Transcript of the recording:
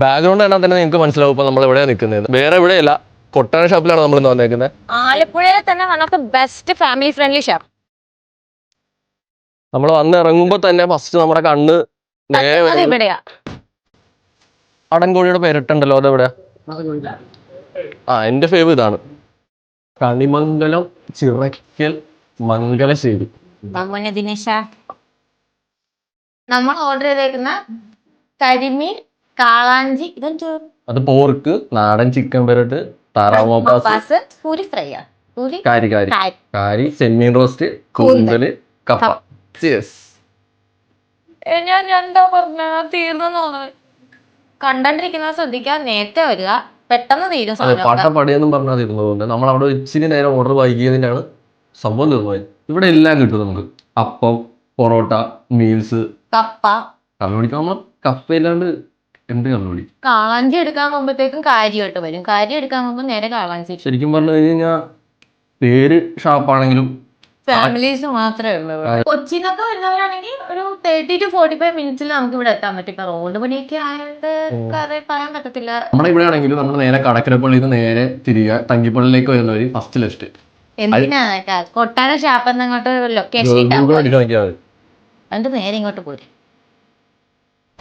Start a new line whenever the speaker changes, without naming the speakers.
Background കണ്ടാൽ തന്നെ നിങ്ങൾക്ക് മനസ്സിലാവും ഇപ്പൊ നമ്മൾ എവിടെയാണ് നിൽക്കുന്നത്. വേറെ എവിടെയല്ല, കൊട്ടാര ഷാപ്പിലാണ് നമ്മൾ ഇന്ന് വന്നേക്കുന്നത്.
ആലപ്പുഴയിലെ തന്നെ one of the best family friendly shop.
നമ്മൾ വന്ന് ഇറങ്ങുമ്പോ തന്നെ ഫസ്റ്റ് നമ്മുടെ കണ്ണ് നേരെ
ഇവിടെയാ.
അടൻകോഴിയുടെ പേരിട്ടുണ്ടല്ലോ, അതെവിടെയാ? എന്റെ ഫേവ് ഇതാണ്, കണിമംഗലം ചിറക്കൽ മംഗലശ്ശേരി.
ദിനേശ, നമ്മൾ ഓർഡർ ചെയ്തേക്കുന്ന കരിമീൻ കാളാഞ്ചി, ഇതെന്തോ
അത് പോർക്ക്, നാടൻ ചിക്കൻ പെരട്ട്, താറാവ് മപ്പാസ്,
പൂരി ഫ്രൈ,
കാരി കാരി കാരി, ചെമ്മീൻ റോസ്റ്റ്, കൂന്തല്, കപ്പ.
ഞാൻ എന്താ പറഞ്ഞ തീർന്നു. കണ്ടോണ്ടിരിക്കുന്ന ശ്രദ്ധിക്കാൻ, നേരത്തെ വരിക, പെട്ടെന്ന് തീരും.
പട്ടപ്പടിയെന്നും പറഞ്ഞാൽ തീർന്നതുകൊണ്ട് നമ്മൾ അവിടെ ഇച്ചിരി നേരം ഓർഡർ വൈകിയതിനാണ് സംഭവം തീർന്നുപോയത്. ഇവിടെ എല്ലാം കിട്ടും നമുക്ക്, അപ്പം, പൊറോട്ട, മീൽസ്,
കപ്പ.
കള്ളുപിടിക്കാൻ നമ്മൾ കപ്പ ഇല്ലാണ്ട് എന്ത് കള്ളുപിടി.
കാളാഞ്ചി എടുക്കാൻ പോകുമ്പോഴത്തേക്കും കാര്യമായിട്ട് വരും, കാര്യം എടുക്കാൻ പോകുമ്പോൾ നേരെ കാളാഞ്ചി.
ശരിക്കും പറഞ്ഞു കഴിഞ്ഞാൽ പേര് ഷാപ്പാണെങ്കിലും
ഫാമിലീസ് മാത്രമേ ഉള്ളൂ. കൊച്ചിന്നൊക്കെ വരുന്നവരാണെങ്കിൽ ഒരു 30 to 45 മിനിറ്റ്സിൽ നമുക്ക് ഇവിടെ എത്താൻ പറ്റും. ഇപ്പൊ റോഡ് പണിയൊക്കെ ആയത് പറയാൻ പറ്റത്തില്ല.
നമ്മുടെ ഇവിടെ ആണെങ്കിലും നമ്മൾ നേരെ കടക്കരപ്പള്ളിയിൽ നിന്ന് നേരെ തിരികെ തങ്കിപ്പള്ളിയിലേക്ക് വരുന്നവര് ഫസ്റ്റ് ലെഫ്റ്റ്.
എന്തിനാ കൊട്ടാര ഷാപ്പ് എന്നങ്ങോട്ട് ലൊക്കേഷൻ എന്നിട്ട് നേരെ ഇങ്ങോട്ട് പോരും.